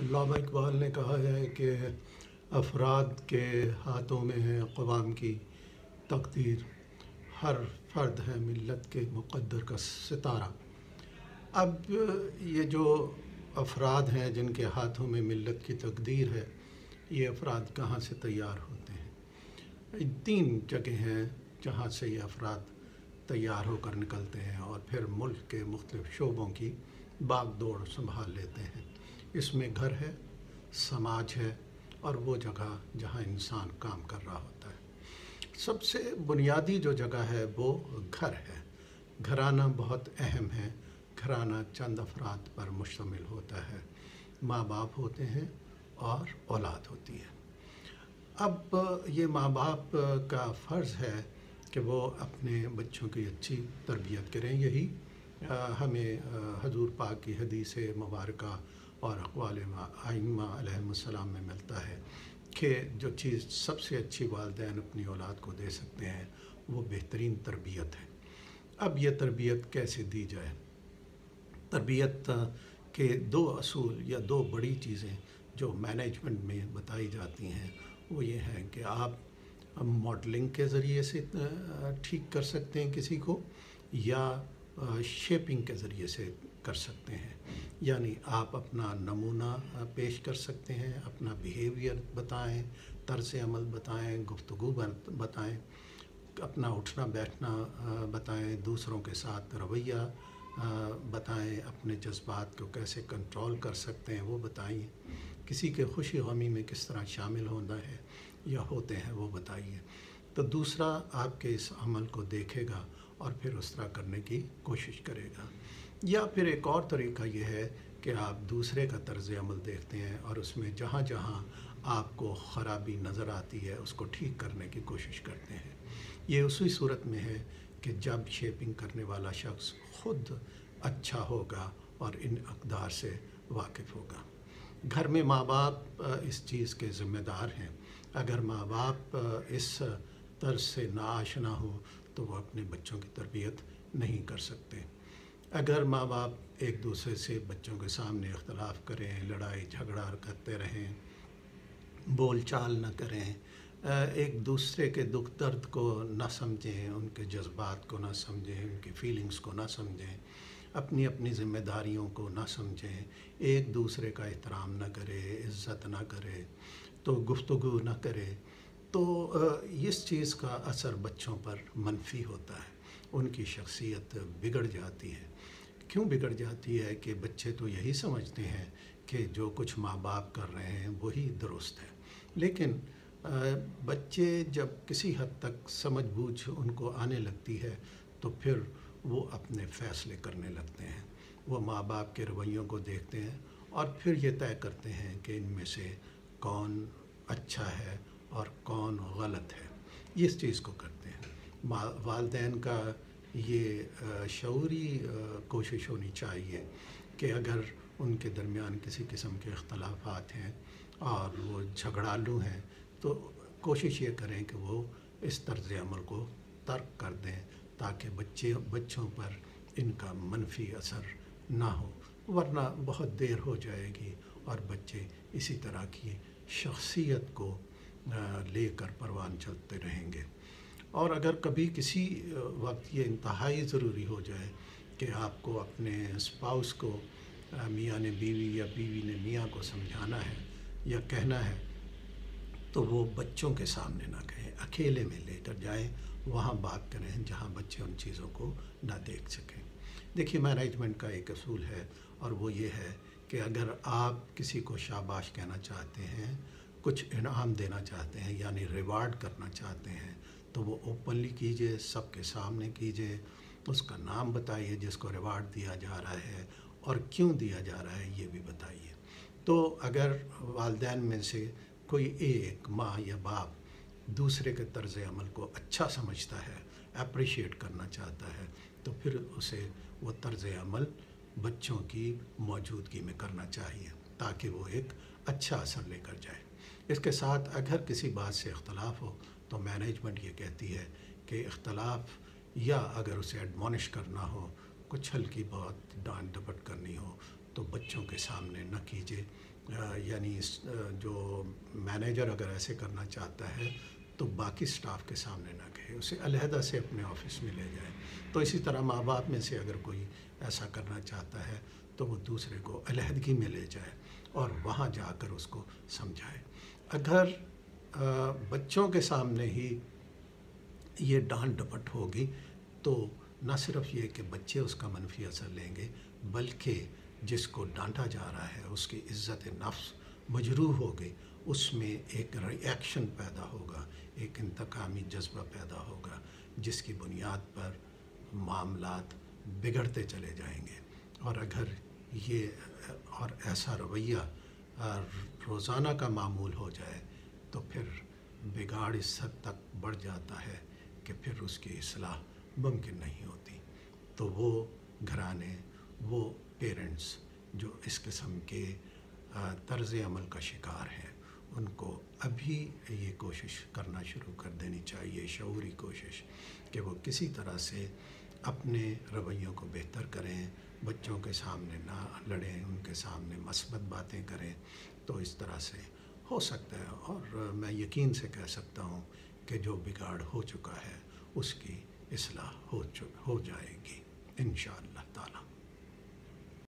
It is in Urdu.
علامہ اقبال نے کہا ہے کہ افراد کے ہاتھوں میں ہے اقوام کی تقدیر، ہر فرد ہے ملت کے مقدر کا ستارہ۔ اب یہ جو افراد ہیں جن کے ہاتھوں میں ملت کی تقدیر ہے، یہ افراد کہاں سے تیار ہوتے ہیں؟ تین جگہ ہیں جہاں سے یہ افراد تیار ہو کر نکلتے ہیں اور پھر ملک کے مختلف شعبوں کی باغ دوڑ سنبھال لیتے ہیں۔ اس میں گھر ہے، سماج ہے، اور وہ جگہ جہاں انسان کام کر رہا ہوتا ہے۔ سب سے بنیادی جو جگہ ہے وہ گھر ہے۔ گھرانہ بہت اہم ہے۔ گھرانہ چند افراد پر مشتمل ہوتا ہے، ماں باپ ہوتے ہیں اور اولاد ہوتی ہے۔ اب یہ ماں باپ کا فرض ہے کہ وہ اپنے بچوں کی اچھی تربیت کریں۔ یہی ہمیں حضور پاک کی حدیث مبارکہ اور اقوال ائمہ علیہم السلام میں ملتا ہے کہ جو چیز سب سے اچھی والدین اپنی اولاد کو دے سکتے ہیں وہ بہترین تربیت ہے۔ اب یہ تربیت کیسے دی جائے؟ تربیت کے دو اصول یا دو بڑی چیزیں جو مینجمنٹ میں بتائی جاتی ہیں وہ یہ ہیں کہ آپ ماڈلنگ کے ذریعے سے ٹھیک کر سکتے ہیں کسی کو، یا شیپنگ کے ذریعے سے کر سکتے ہیں۔ یعنی آپ اپنا نمونہ پیش کر سکتے ہیں، اپنا بیہیویئر بتائیں، طرز عمل بتائیں، گفتگو بتائیں، اپنا اٹھنا بیٹھنا بتائیں، دوسروں کے ساتھ رویہ بتائیں، اپنے جذبات کو کیسے کنٹرول کر سکتے ہیں وہ بتائیے، کسی کے خوشی غمی میں کس طرح شامل ہونا ہے یا ہوتے ہیں وہ بتائیے۔ تو دوسرا آپ کے اس عمل کو دیکھے گا اور پھر اس طرح کرنے کی کوشش کرے گا۔ یا پھر ایک اور طریقہ یہ ہے کہ آپ دوسرے کا طرز عمل دیکھتے ہیں اور اس میں جہاں جہاں آپ کو خرابی نظر آتی ہے اس کو ٹھیک کرنے کی کوشش کرتے ہیں۔ یہ اسی صورت میں ہے کہ جب شیپنگ کرنے والا شخص خود اچھا ہوگا اور ان اقدار سے واقف ہوگا۔ گھر میں ماں باپ اس چیز کے ذمہ دار ہیں۔ اگر ماں باپ اس طرز سے ناآشنا ہو تو وہ اپنے بچوں کی تربیت نہیں کر سکتے۔ اگر ماں باپ ایک دوسرے سے بچوں کے سامنے اختلاف کریں، لڑائی جھگڑا کرتے رہیں، بول چال نہ کریں، ایک دوسرے کے دکھ درد کو نہ سمجھیں، ان کے جذبات کو نہ سمجھیں، ان کی فیلنگز کو نہ سمجھیں، اپنی اپنی ذمہ داریوں کو نہ سمجھیں، ایک دوسرے کا احترام نہ کرے، عزت نہ کرے، تو گفتگو نہ کرے، تو اس چیز کا اثر بچوں پر منفی ہوتا ہے۔ ان کی شخصیت بگڑ جاتی ہے۔ کیوں بگڑ جاتی ہے؟ کہ بچے تو یہی سمجھتے ہیں کہ جو کچھ ماں باپ کر رہے ہیں وہی درست ہے، لیکن بچے جب کسی حد تک سمجھ بوجھ ان کو آنے لگتی ہے تو پھر وہ اپنے فیصلے کرنے لگتے ہیں۔ وہ ماں باپ کے رویوں کو دیکھتے ہیں اور پھر یہ طے کرتے ہیں کہ ان میں سے کون اچھا ہے اور کون غلط ہے، اس چیز کو کرتے ہیں۔ والدین کا یہ شعوری کوشش ہونی چاہیے کہ اگر ان کے درمیان کسی قسم کے اختلافات ہیں اور وہ جھگڑالو ہیں تو کوشش یہ کریں کہ وہ اس طرز عمل کو ترک کر دیں تاکہ بچوں پر ان کا منفی اثر نہ ہو، ورنہ بہت دیر ہو جائے گی اور بچے اسی طرح کی شخصیت کو لے کر پروان چلتے رہیں گے۔ اور اگر کبھی کسی وقت یہ انتہائی ضروری ہو جائے کہ آپ کو اپنے اسپاؤس کو، میاں نے بیوی یا بیوی نے میاں کو سمجھانا ہے یا کہنا ہے تو وہ بچوں کے سامنے نہ کہیں، اکیلے میں لے کر جائیں، وہاں بات کریں جہاں بچے ان چیزوں کو نہ دیکھ سکیں۔ دیکھیے، مینجمنٹ کا ایک اصول ہے اور وہ یہ ہے کہ اگر آپ کسی کو شاباش کہنا چاہتے ہیں، کچھ انعام دینا چاہتے ہیں، یعنی ریوارڈ کرنا چاہتے ہیں، تو وہ اوپنلی کیجئے، سب کے سامنے کیجئے، اس کا نام بتائیے جس کو ریوارڈ دیا جا رہا ہے اور کیوں دیا جا رہا ہے یہ بھی بتائیے۔ تو اگر والدین میں سے کوئی ایک، ماں یا باپ، دوسرے کے طرز عمل کو اچھا سمجھتا ہے، اپریشیٹ کرنا چاہتا ہے، تو پھر اسے وہ طرز عمل بچوں کی موجودگی میں کرنا چاہیے تاکہ وہ ایک اچھا اثر لے کر جائے۔ اس کے ساتھ اگر کسی بات سے اختلاف ہو تو مینجمنٹ یہ کہتی ہے کہ اختلاف، یا اگر اسے ایڈمونش کرنا ہو، کچھ ہلکی بہت ڈانٹ ڈپٹ کرنی ہو، تو بچوں کے سامنے نہ کیجیے. یعنی جو مینیجر اگر ایسے کرنا چاہتا ہے تو باقی سٹاف کے سامنے نہ کہے, اسے علیحدہ سے اپنے آفس میں لے جائے. تو اسی طرح ماں باپ میں سے اگر کوئی ایسا کرنا چاہتا ہے تو وہ دوسرے کو علیحدگی میں لے جائے اور وہاں جا کر اس کو سمجھائے. اگر بچوں کے سامنے ہی یہ ڈانٹ ڈپٹ ہوگی تو نہ صرف یہ کہ بچے اس کا منفی اثر لیں گے, بلکہ جس کو ڈانٹا جا رہا ہے اس کی عزت نفس مجروح ہوگی, اس میں ایک ری ایکشن پیدا ہوگا, ایک انتقامی جذبہ پیدا ہوگا, جس کی بنیاد پر معاملات بگڑتے چلے جائیں گے. اور اگر یہ اور ایسا رویہ روزانہ کا معمول ہو جائے تو پھر بگاڑ اس حد تک بڑھ جاتا ہے کہ پھر اس کی اصلاح ممکن نہیں ہوتی. تو وہ گھرانے, وہ پیرنٹس جو اس قسم کے طرز عمل کا شکار ہیں, ان کو ابھی یہ کوشش کرنا شروع کر دینی چاہیے, شعوری کوشش, کہ وہ کسی طرح سے اپنے رویوں کو بہتر کریں, بچوں کے سامنے نہ لڑیں, ان کے سامنے مثبت باتیں کریں. تو اس طرح سے ہو سکتا ہے, اور میں یقین سے کہہ سکتا ہوں کہ جو بگاڑ ہو چکا ہے اس کی اصلاح ہو جائے گی انشاءاللہ تعالی.